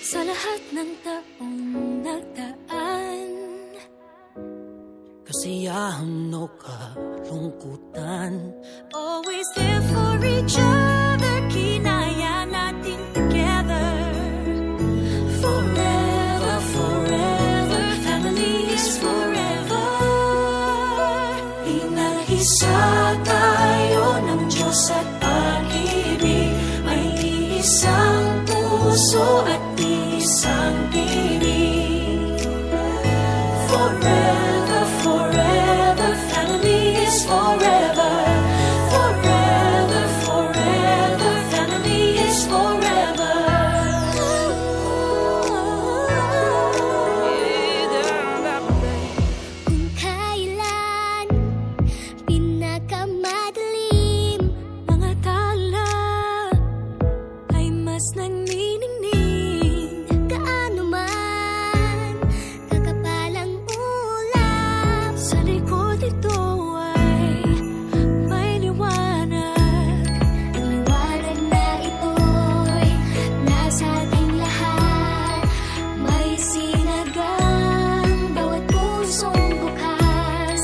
Sa lahat ng taong nagdaan, kasiyahan o kalungkutan, always there for each other, kinaya natin together. Forever, forever, family is forever. Inag-isa tayo ng Diyos at pag-ibig, may iisang puso at isang bibig. Forever, forever, family is forever. Forever, forever, family is forever. Kung kailan pinakamadilim, mga tala ay mas nagniningning. Gaano man kakapalang ulap, sa likod ito ay may liwanag. Ang liwanag na ito'y nasa ating lahat, may sinagang bawat pusong bukas.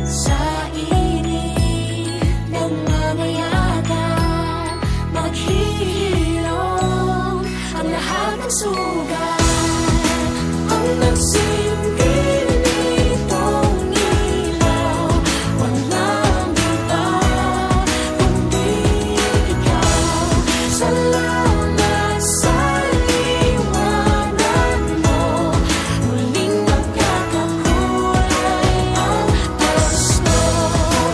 Sa init ng mamayagan, maghihilom ang lahat ng sugat. Ang nagsilbi nitong ilaw, walang iba kundi ikaw. Salamat sa liwanag mo, muling magkakakulay ang gusto.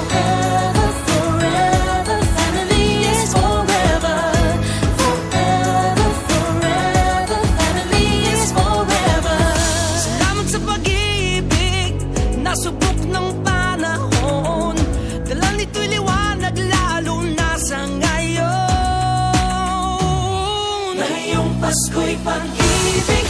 Forever, forever, family is forever. Forever, forever, family is forever. salamat sa pag-ibig, nasubok ng panahon. Dala nito'y liwanag lalo na sa ngayon. Ngayong Pasko'y pag-ibig